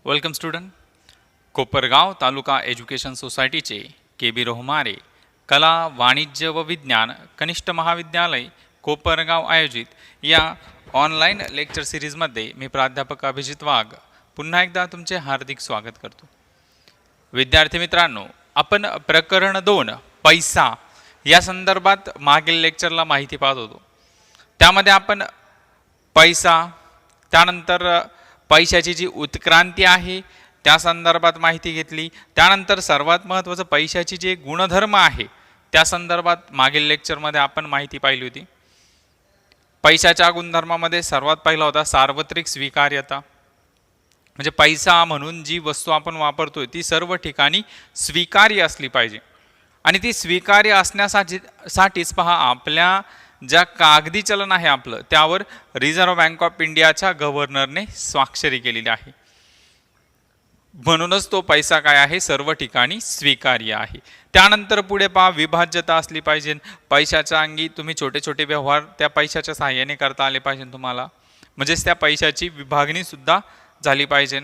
Welcome student. Kopargaon taluka education सोसायटीचे K B. Rohmare कला वाणिज्य व विज्ञान कनिष्ठ महाविद्यालय कोपरगाव आयोजित या ऑनलाईन लेक्चर सिरीजमध्ये मी प्राध्यापक अभिजित वाघ पुन्हा एकदा तुमचे हार्दिक स्वागत करतो. विद्यार्थी मित्रांनो, आपण प्रकरण 2 पैसा या संदर्भात मागील लेक्चरला माहिती पाहत होतो. त्यामध्ये आपण पैसा, त्यानंतर पैशाची जी उत्क्रांती आहे त्या संदर्भात माहिती घेतली. त्यानंतर सर्वात महत्त्वाचं पैशाची जे गुणधर्म आहे त्या संदर्भात मागील लेक्चरमध्ये आपण माहिती पाहिली होती. पैशाच्या गुणधर्मामध्ये सर्वात पहिला होता सार्वत्रिक स्वीकार्यता. म्हणजे पैसा म्हणून जी वस्तू आपण वापरतोय ती सर्व ठिकाणी स्वीकार्य असली पाहिजे. आणि ती स्वीकार्य असण्यासाठीच पहा, आपल्या ज्या कागदी चलन आहे आपलं त्यावर रिझर्व्ह बँक ऑफ इंडियाच्या गव्हर्नरने स्वाक्षरी केलेली आहे. म्हणूनच तो पैसा काय आहे, सर्व ठिकाणी स्वीकार्य आहे. त्यानंतर पुढे पहा, विभाज्यता असली पाहिजे. पैशाच्या अंगी तुम्ही छोटे छोटे व्यवहार त्या पैशाच्या सहाय्याने करता आले पाहिजे तुम्हाला, म्हणजेच त्या पैशाची विभागणी सुद्धा झाली पाहिजे.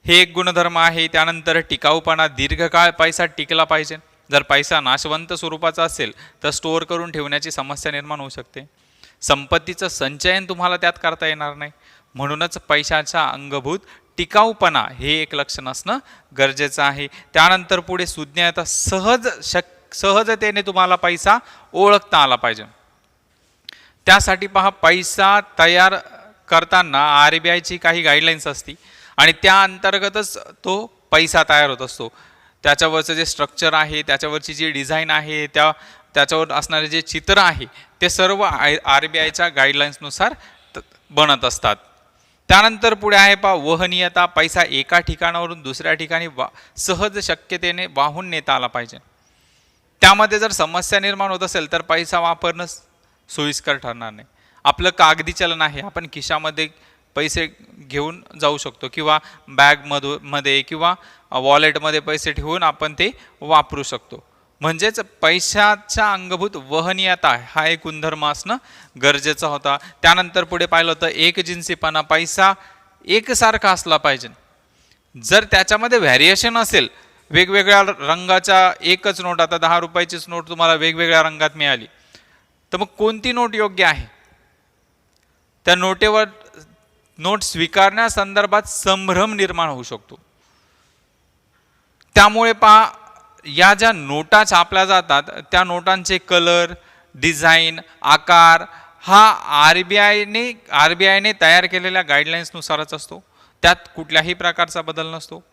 हे एक गुणधर्म आहे. त्यानंतर टिकाऊपणा, दीर्घकाळ पैसा टिकला पाहिजे. जर पैसा नाशवंत स्वरूपाचा असेल तर स्टोअर करून ठेवण्याची समस्या निर्माण होऊ शकते. संपत्तीचं संचयन तुम्हाला त्यात करता येणार नाही. म्हणूनच पैशाचा अंगभूत टिकाऊपणा हे एक लक्षण असणं गरजेचं आहे. त्यानंतर पुढे सुज्ञता, सहजतेने तुम्हाला पैसा ओळखता आला पाहिजे. त्यासाठी पहा, पैसा तयार करताना RBIची काही गाईडलाईन्स असते आणि त्या अंतर्गतच तो पैसा तयार होत असतो. त्याच्यावरचं जे स्ट्रक्चर आहे, त्याच्यावरची जी डिझाईन आहे, त्याच्यावर असणारे जे चित्र आहे ते सर्व RBIच्या गाईडलाईन्सनुसार बनत असतात. त्यानंतर पुढे आहे पहा, वहनीयता. पैसा एका ठिकाणावरून दुसऱ्या ठिकाणी सहज शक्यतेने वाहून नेता आला पाहिजे. त्यामध्ये जर समस्या निर्माण होत असेल तर पैसा वापरणं सोयीस्कर ठरणार नाही. आपलं कागदी चलन आहे, आपण खिशामध्ये पैसे घेऊन जाऊ शकतो किंवा बॅगमध्ये किंवा वॉलेटमध्ये पैसे ठेवून आपण ते वापरू शकतो. म्हणजेच पैशाच्या अंगभूत वहनीयता हा एक गुणधर्म असणं गरजेचं होता. त्यानंतर पुढे पाहिलं होतं एकजिन्सीपणा. पैसा एकसारखा असला पाहिजे. जर त्याच्यामध्ये व्हॅरिएशन असेल, वेगवेगळ्या रंगाच्या एकच नोट, आता 10 रुपयाचीच नोट तुम्हाला वेगवेगळ्या रंगात मिळाली तर मग कोणती नोट योग्य आहे? त्या नोट स्वीकारण्यासंदर्भात संभ्रम निर्माण होऊ शकतो. त्यामुळे पहा, या ज्या नोटा छापल्या जातात त्या नोटांचे कलर, डिझाईन, आकार हा RBIने तयार केलेल्या गाईडलाईन्सनुसारच असतो. त्यात कुठल्याही प्रकारचा बदल नसतो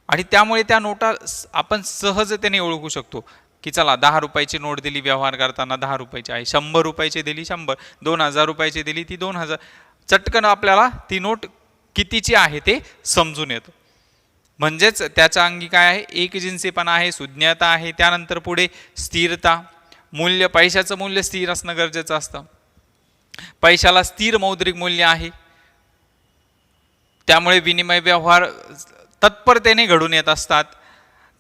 आणि त्यामुळे त्या नोटा आपण सहजतेने ओळखू शकतो की चला 10 रुपयाची नोट दिली व्यवहार करताना 10 रुपयाची आहे, 100 रुपयाची दिली 100, 2000 रुपयाची दिली ती 2000. चटकन आपल्याला ती नोट कितीची आहे ते समजून येतं. म्हणजेच त्याच्या अंगी काय आहे, एकजिन्सीपणा आहे, सुज्ञता आहे. त्यानंतर पुढे स्थिरता. मूल्य, पैशाचं मूल्य स्थिर असणं गरजेचं असतं. पैशाला स्थिर मौद्रिक मूल्य आहे. त्यामुळे विनिमय व्यवहार तत्परतेने घडून येत असतात.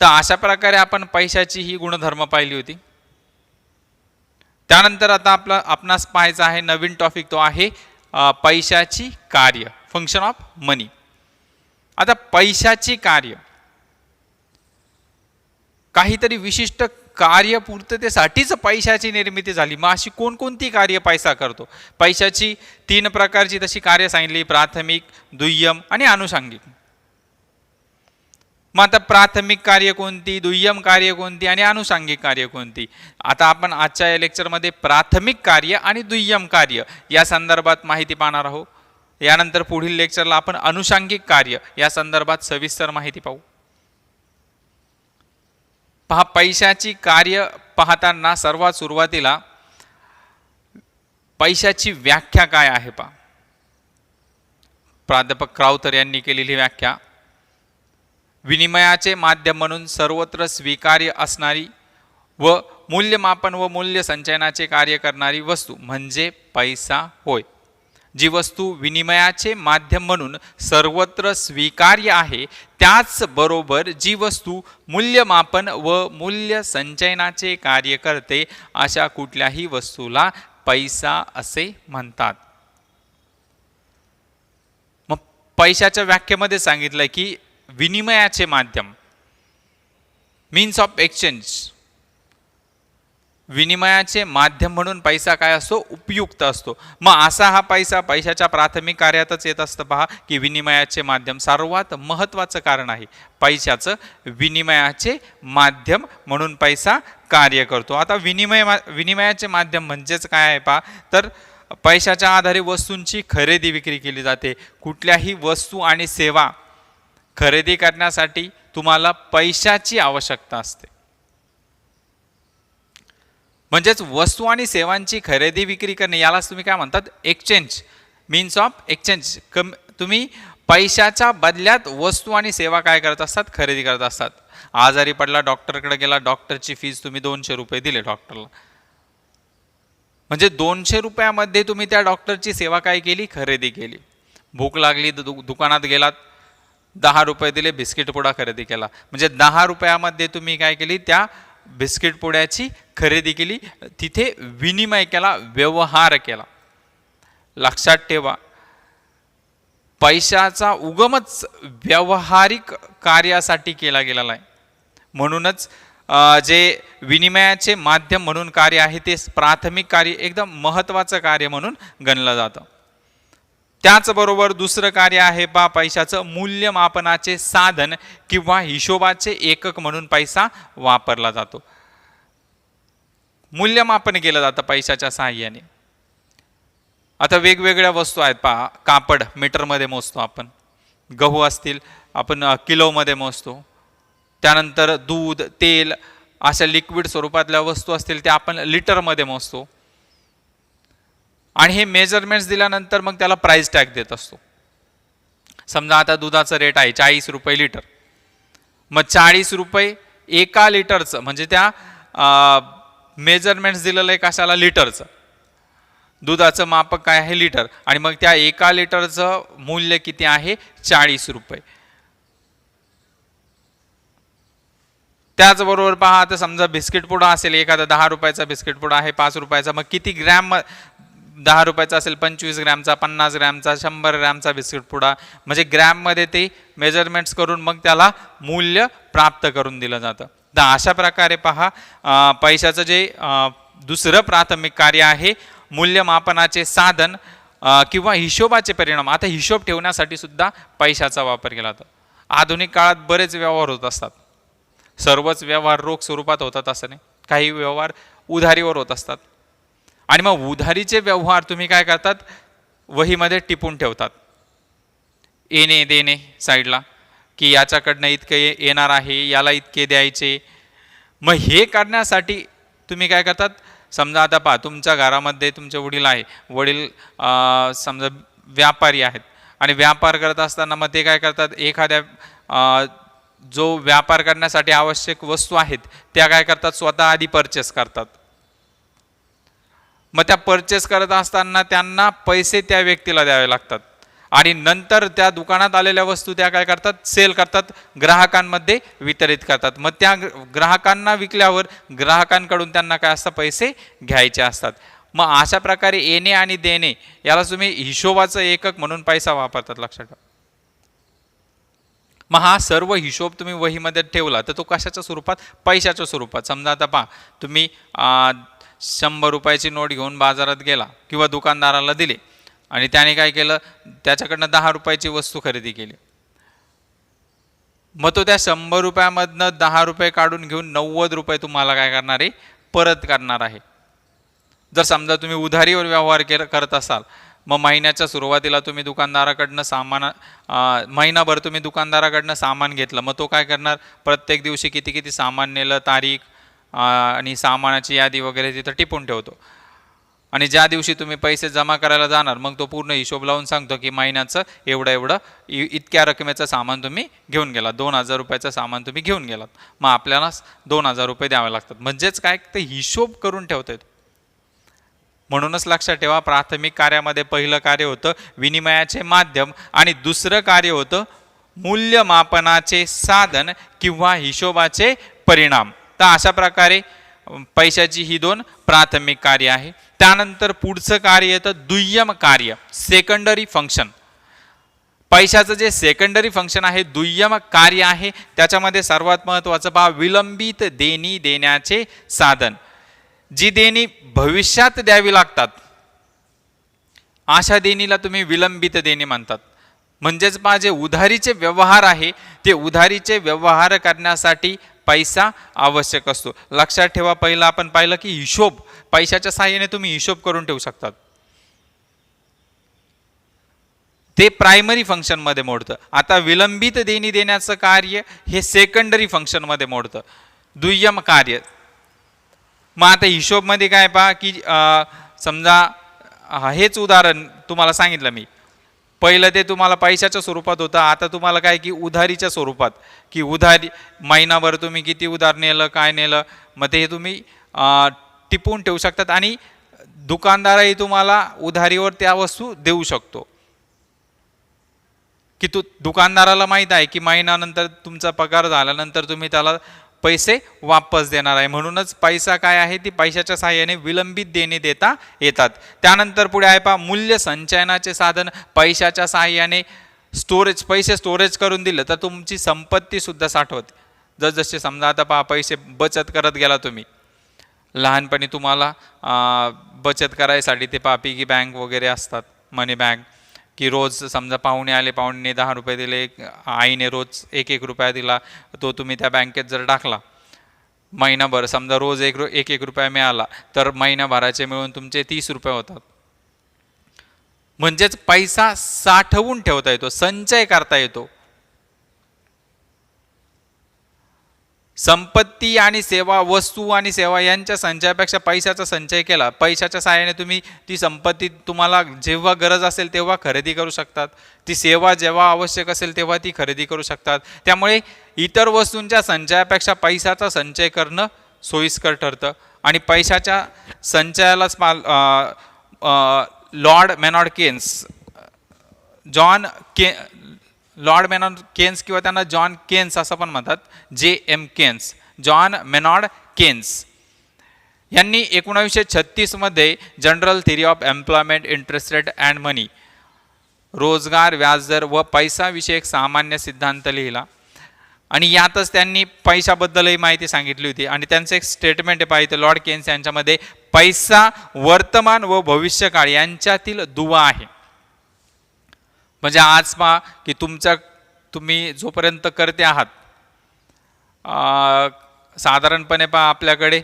तर अशा प्रकारे आपण पैशाची ही गुणधर्म पाहिली होती. त्यानंतर आता आपणास पाहायचा आहे नवीन टॉपिक, तो आहे पैशाची कार्य, फंक्शन ऑफ मनी. आता पैशाची कार्य, काहीतरी विशिष्ट कार्यपूर्ततेसाठीच पैशाची निर्मिती झाली. मग अशी कोणकोणती कार्य पैसा करतो? पैशाची 3 प्रकारची तशी कार्य सांगितली: प्राथमिक, दुय्यम आणि अनुषंगिक. मग आता प्राथमिक कार्य कोणती, दुय्यम कार्य कोणती आणि अनुषंगिक कार्य कोणती? आता आपण आजच्या या लेक्चरमध्ये प्राथमिक कार्य आणि दुय्यम कार्य या संदर्भात माहिती पाहणार आहोत. यानंतर पुढील लेक्चरला आपण अनुषंगिक कार्य या संदर्भात सविस्तर माहिती पाहू. पहा, पैशाची कार्य पाहताना सर्वात सुरुवातीला पैशाची व्याख्या काय आहे पहा. प्राध्यापक क्राउथर यांनी केलेली व्याख्या: विनिमयाचे माध्यम म्हणून सर्वत्र स्वीकार्य असणारी व मूल्यमापन व मूल्य संचयनाचे कार्य करणारी वस्तू म्हणजे पैसा होय. जी वस्तू विनिमयाचे माध्यम म्हणून सर्वत्र स्वीकार्य आहे, त्याचबरोबर जी वस्तू मूल्यमापन व मूल्य संचयनाचे कार्य करते अशा कुठल्याही वस्तूला पैसा असे म्हणतात. पैशाच्या व्याख्येमध्ये सांगितलंय की विनिमयाचे माध्यम, मीन्स ऑफ एक्सचेंज, विनिमयाचे माध्यम म्हणून पैसा काय असतो, उपयुक्त असतो. मग असा हा पैसा पैशाच्या प्राथमिक कार्यातच येत असतं पहा, की विनिमयाचे माध्यम सर्वात महत्त्वाचं कारण आहे. पैशाचं विनिमयाचे माध्यम म्हणून पैसा कार्य करतो. आता विनिमयाचे माध्यम म्हणजेच काय आहे पहा, तर पैशाच्या आधारे वस्तूंची खरेदी विक्री केली जाते. कुठल्याही वस्तू आणि सेवा खरेदी करण्यासाठी तुम्हाला पैशाची आवश्यकता असते. म्हणजेच वस्तू आणि सेवांची खरेदी विक्री करणे यालाच तुम्ही काय म्हणतात, एक्सचेंज, मीन्स ऑफ एक्सचेंज. तुम्ही पैशाच्या बदल्यात वस्तू आणि सेवा काय करत असतात, खरेदी करत असतात. आजारी पडला, डॉक्टरकडे गेला, डॉक्टरची फीस तुम्ही 200 रुपये दिले डॉक्टरला, म्हणजे 200 रुपयामध्ये तुम्ही त्या डॉक्टरची सेवा काय केली, खरेदी केली. भूक लागली, दुकानात गेलात, 10 रुपये दिले, बिस्किट पुडा खरेदी केला, म्हणजे 10 रुपयामध्ये तुम्ही काय केली, त्या बिस्किट पुड्याची खरेदी केली, तिथे विनिमय केला, व्यवहार केला. लक्षात ठेवा, पैशाचा उगमच व्यावहारिक कार्यासाठी केला गेलेला आहे. म्हणूनच जे विनिमयाचे माध्यम म्हणून कार्य आहे ते प्राथमिक कार्य, एकदम महत्त्वाचं कार्य म्हणून गणलं जातं. त्याचबरोबर दुसरं कार्य आहे पहा, पैशाचं मूल्यमापनाचे साधन किंवा हिशोबाचे एकक म्हणून पैसा वापरला जातो. मूल्यमापन केलं जातं पैशाच्या सहाय्याने. आता वेगवेगळ्या वस्तू आहेत पहा, कापड मीटरमध्ये मोजतो आपण, गहू असतील आपण किलोमध्ये मोजतो, त्यानंतर दूध, तेल अशा लिक्विड स्वरूपातल्या वस्तू असतील त्या आपण लिटरमध्ये मोजतो. आणि हे मेजरमेंट्स दिल्यानंतर मग त्याला प्राइस टॅग देत असतो. समजा आता दुधाचं रेट आहे 40 रुपये लिटर, मग 40 रुपये एका लिटरचं, म्हणजे त्या मेजरमेंट्स दिलेलं आहे कशाला, लिटरचं. दुधाचं मापक काय आहे, लिटर, आणि मग त्या एका लिटरचं मूल्य किती आहे, 40 रुपये. त्याचबरोबर पहा, आता समजा बिस्किट पुडा असेल, एखादा 10 रुपयाचा बिस्किट पुडा आहे, 5 रुपयाचा, मग किती ग्रॅम, 10 रुपयाचा असेल 25 ग्रॅमचा, 50 ग्रॅमचा, 100 ग्रॅमचा बिस्किट पुडा, म्हणजे ग्रॅममध्ये ते मेजरमेंट्स करून मग त्याला मूल्य प्राप्त करून दिलं जातं. तर अशा प्रकारे पहा, पैशाचं जे दुसरं प्राथमिक कार्य आहे, मूल्यमापनाचे साधन किंवा हिशोबाचे परिणाम. आता हिशोब ठेवण्यासाठी सुद्धा पैशाचा वापर केला जातो. आधुनिक काळात बरेच व्यवहार होत असतात. सर्वच व्यवहार रोख स्वरूपात होतात असं नाही, काही व्यवहार उधारीवर होत असतात. आणि मग उधारीचे व्यवहार तुम्ही काय करतात, वहीमध्ये टिपून ठेवतात, येणे देणे साईडला, की याच्याकडनं इतके येणार आहे, याला इतके द्यायचे. मग हे करण्यासाठी तुम्ही काय करतात, समजा आता पहा, तुमच्या घरामध्ये तुमचे वडील आहे, वडील समजा व्यापारी आहेत, आणि व्यापार करत असताना मग ते काय करतात, एखाद्या जो व्यापार करण्यासाठी आवश्यक वस्तू आहेत त्या काय करतात, स्वतः आधी परचेस करतात. मग त्या परचेस करत असताना त्यांना पैसे त्या व्यक्तीला द्यावे लागतात, आणि नंतर त्या दुकानात आलेल्या वस्तू त्या काय करतात, सेल करतात, ग्राहकांमध्ये वितरित करतात. मग त्या ग्राहकांना विकल्यावर ग्राहकांकडून त्यांना काय असतं, पैसे घ्यायचे असतात. मग अशा प्रकारे येणे आणि देणे याला तुम्ही हिशोबाचं एकक म्हणून पैसा वापरतात, लक्षात ठेवा. मग हा सर्व हिशोब तुम्ही वहीमध्ये ठेवला तर तो कशाच्या स्वरूपात, पैशाच्या स्वरूपात. समजा आता पहा, तुम्ही 100 रुपयाची नोट घेऊन बाजारात गेला किंवा दुकानदाराला दिले, आणि त्याने काय केलं, त्याच्याकडनं 10 रुपयाची वस्तू खरेदी केली. मग तो त्या 100 रुपयामधनं 10 रुपये काढून घेऊन 90 रुपये तुम्हाला काय करणार आहे, परत करणार आहे. जर समजा तुम्ही उधारीवर व्यवहार करत असाल, मग महिन्याच्या सुरुवातीला तुम्ही दुकानदाराकडनं महिनाभर तुम्ही दुकानदाराकडनं सामान घेतलं, मग तो काय करणार, प्रत्येक दिवशी किती किती सामान नेलं, तारीख आणि सामानाची यादी वगैरे तिथं टिपून ठेवतो. आणि ज्या दिवशी तुम्ही पैसे जमा करायला जाणार, मग तो पूर्ण हिशोब लावून सांगतो की महिन्याचं एवढं इतक्या रकमेचं सामान तुम्ही घेऊन गेलात, 2000 रुपयाचं सामान तुम्ही घेऊन गेलात, मग आपल्याला 2000 रुपये द्यावे लागतात. म्हणजेच काय, ते हिशोब करून ठेवता येतो. म्हणूनच लक्षात ठेवा, प्राथमिक कार्यामध्ये पहिलं कार्य होतं विनिमयाचे माध्यम, आणि दुसरं कार्य होतं मूल्यमापनाचे साधन किंवा हिशोबाचे परिणाम. तर अशा प्रकारे पैशाची ही 2 प्राथमिक कार्य आहे. त्यानंतर पुढचं कार्य येतं दुय्यम कार्य, सेकंडरी फंक्शन. पैशाचं जे सेकंडरी फंक्शन आहे, दुय्यम कार्य आहे, त्याच्यामध्ये सर्वात महत्त्वाचं पहा, विलंबित देणी देण्याचे साधन. जी देणी भविष्यात द्यावी लागतात अशा देणीला तुम्ही विलंबित देणी म्हणतात. म्हणजेच पहा, जे उधारीचे व्यवहार आहे ते उधारीचे व्यवहार करण्यासाठी पैसा आवश्यक असतो. लक्षात ठेवा, पहिला आपण पाहिलं की हिशोब, पैशाच्या सहाय्याने तुम्ही हिशोब करून ठेवू शकतात, ते प्रायमरी फंक्शन मध्ये मोडतं. आता विलंबित देणी देण्याचं कार्य हे सेकंडरी फंक्शन मध्ये मोडतं, दुय्यम कार्य. मग आता हिशोब मध्ये काय पहा की समजा हेच उदाहरण तुम्हाला सांगितलं मी, पहिलं ते तुम्हाला पैशाच्या स्वरूपात होतं, आता तुम्हाला काय की उधारीच्या स्वरूपात, की उधारी महिनाभर तुम्ही किती उधार नेलं काय नेलं, मग ते तुम्ही टिपून ठेवू शकतात आणि दुकानदारही तुम्हाला उधारीवर त्या वस्तू देऊ शकतो. की दुकानदाराला माहीत आहे की महिन्यानंतर तुमचा पगार झाल्यानंतर तुम्ही त्याला पैसे वापस देणार आहे, म्हणूनच पैसा काय आहे ती पैशाच्या सहाय्याने विलंबित देणे देता येतात. त्यानंतर पुढे आहे पहा, मूल्य संचयनाचे साधन. पैशाच्या सहाय्याने स्टोरेज, पैसे स्टोरेज करून दिलं तर तुमची संपत्ती सुद्धा साठवते. जसजसे समजा आता पहा, पैसे बचत करत गेला तुम्ही, लहानपणी तुम्हाला बचत करायसाठी ते पहा पिगी बँक वगैरे असतात, मनी बँक, की रोज समजा पाहुणे आले, पाहुणे 10 रुपये दिले, आईने रोज 1-1 रुपया दिला, तो तुम्ही त्या बँकेत जर टाकला महिनाभर, समजा रोज 1-1 रुपया मिळाला तर महिनाभराचे मिळून तुमचे 30 रुपये होतात. म्हणजेच पैसा साठवून ठेवता येतो, संचय करता येतो. संपत्ती आणि सेवा, वस्तू आणि सेवा यांच्या संचयापेक्षा पैशाचा संचय केला, पैशाच्या सहाय्याने तुम्ही ती संपत्ती तुम्हाला जेव्हा गरज असेल तेव्हा खरेदी करू शकतात, ती सेवा जेव्हा आवश्यक असेल तेव्हा ती खरेदी करू शकतात. त्यामुळे इतर वस्तूंच्या संचयापेक्षा पैशाचा संचय करणं सोयीस्कर ठरतं. आणि पैशाच्या संचयालाच lord Maynard Keynes, lord Maynard Keynes किंवा त्यांना जॉन केन्स असं पण म्हणतात, JM Keynes, John Maynard Keynes यांनी 1936 मध्ये general theory of employment, interest rate and money, रोजगार, व्याजदर व पैसा विषयक सामान्य सिद्धांत लिहिला. आणि यातच त्यांनी पैशाबद्दलही माहिती सांगितली होती. आणि त्यांचं एक स्टेटमेंट आहे पाहिजे लॉर्ड केन्स यांच्यामध्ये, पैसा वर्तमान व भविष्यकाळ यांच्यातील दुवा आहे. म्हणजे आज पहा की तुम्ही जोपर्यंत करते आहात, साधारणपणे पहा आपल्याकडे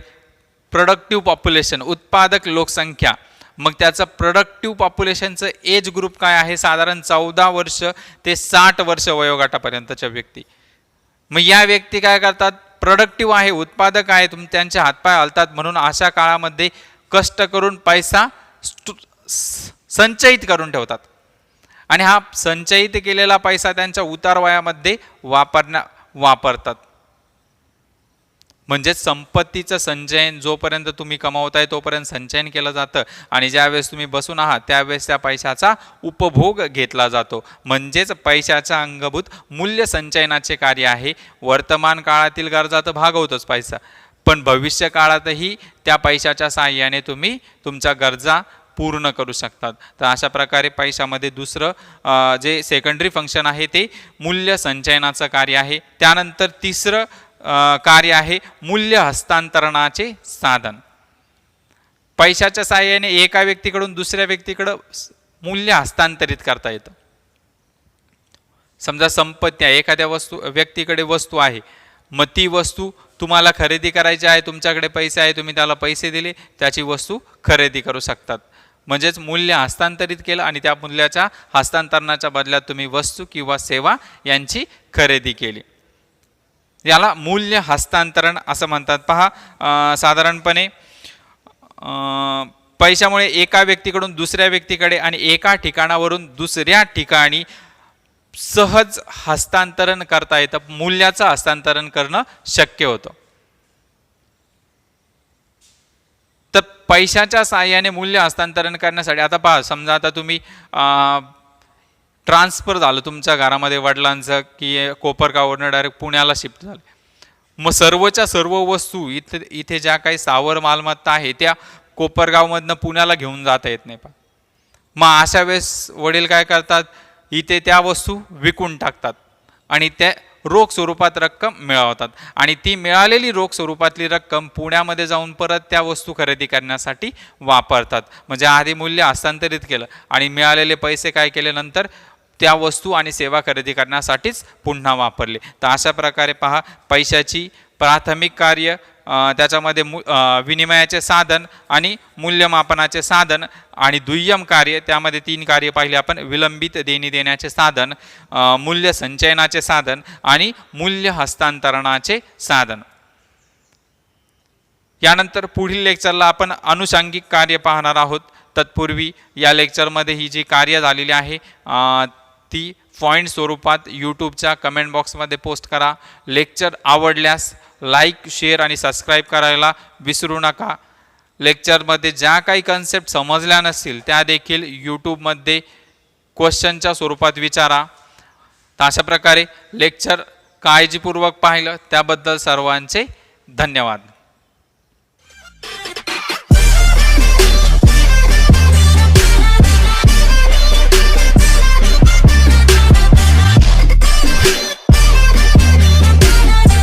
प्रोडक्टिव्ह पॉप्युलेशन, उत्पादक लोकसंख्या, मग त्याचं प्रोडक्टिव्ह पॉप्युलेशनचं एज ग्रुप काय आहे, साधारण 14 वर्ष ते 60 वर्ष वयोगटापर्यंतच्या व्यक्ती. मग या व्यक्ती काय करतात, प्रोडक्टिव्ह आहे, उत्पादक आहे, त्यांचे हातपाय हलतात, म्हणून अशा काळामध्ये कष्ट करून पैसा संचयित करून ठेवतात. आणि हा संचयित केलेला पैसा त्यांच्या उतार वयामध्ये वापरतात. म्हणजे संपत्तीचं संचयन जोपर्यंत तुम्ही कमावताय तोपर्यंत संचयन केलं जातं, आणि ज्यावेळेस तुम्ही बसून आहात त्यावेळेस त्या पैशाचा उपभोग घेतला जातो. म्हणजेच पैशाच्या अंगभूत मूल्य संचयनाचे कार्य आहे. वर्तमान काळातील गरजा तर भागवतोच पैसा, पण भविष्य काळातही त्या पैशाच्या साहाय्याने तुम्ही तुमच्या गरजा पूर्ण करू शकतात. तर अशा प्रकारे पैशामध्ये दुसरं जे सेकंडरी फंक्शन आहे ते मूल्य संचयनाचं कार्य आहे. त्यानंतर तिसरं कार्य आहे मूल्य हस्तांतरणाचे साधन. पैशाच्या साहाय्याने एका व्यक्तीकडून दुसऱ्या व्यक्तीकडे मूल्य हस्तांतरित करता येतं. समजा संपत्ती आहे, एखाद्या व्यक्तीकडे वस्तू आहे, मग ती वस्तू तुम्हाला खरेदी करायची आहे, तुमच्याकडे पैसे आहे, तुम्ही त्याला पैसे दिले, त्याची वस्तू खरेदी करू शकतात. म्हणजेच मूल्य हस्तांतरित केलं आणि त्या मूल्याच्या हस्तांतरणाच्या बदल्यात तुम्ही वस्तू किंवा सेवा यांची खरेदी केली. याला मूल्य हस्तांतरण असं म्हणतात. पहा, साधारणपणे पैशामुळे एका व्यक्तीकडून दुसऱ्या व्यक्तीकडे आणि एका ठिकाणावरून दुसऱ्या ठिकाणी सहज हस्तांतरण करता येतं, मूल्याचं हस्तांतरण करणं शक्य होतं. तर पैशाच्या साहाय्याने मूल्य हस्तांतरण करण्यासाठी आता पहा, समजा आता तुम्ही ट्रान्सफर झालं तुमच्या घरामध्ये वडिलांचं, की कोपरगाववरनं डायरेक्ट पुण्याला शिफ्ट झाले, मग सर्वच्या सर्व वस्तू इथे ज्या काही स्थावर मालमत्ता आहे त्या कोपरगावमधनं पुण्याला घेऊन जाता येत नाही. मग अशा वेळेस वडील काय करतात, इथे त्या वस्तू विकून टाकतात आणि त्या रोख स्वरूपात रक्कम मिळवतात आणि ती मिळालेली रोख स्वरूपातली रक्कम पुण्यामध्ये जाऊन परत त्या वस्तू खरेदी करण्यासाठी वापरतात. म्हणजे आधी मूल्य हस्तांतरित केलं आणि मिळालेले पैसे काय केले नंतर त्या वस्तू आणि सेवा खरेदी करण्यासाठीच पुन्हा वापरले. तर अशा प्रकारे पहा पैशाची प्राथमिक कार्य, त्याच्यामध्ये विनिमयाचे साधन आणि मूल्यमापनाचे साधन आणि दुय्यम कार्य, त्यामध्ये 3 कार्य पाहिले आपण: विलंबित देणी देण्याचे साधन, मूल्य संचयनाचे साधन आणि मूल्य हस्तांतरणाचे साधन. यानंतर पुढील लेक्चरला आपण अनुषंगिक कार्य पाहणार आहोत. तत्पूर्वी या लेक्चरमध्ये ही जी कार्य झालेली आहे ती पॉईंट स्वरूपात यूट्यूबच्या कमेंट बॉक्समध्ये पोस्ट करा. लेक्चर आवडल्यास लाईक, शेअर आणि सबस्क्राईब करायला विसरू नका. लेक्चरमध्ये ज्या काही कन्सेप्ट समजल्या नसतील त्या देखील यूट्यूबमध्ये क्वेश्चनच्या स्वरूपात विचारा. तर अशा प्रकारे लेक्चर काळजीपूर्वक पाहिलं त्याबद्दल सर्वांचे धन्यवाद.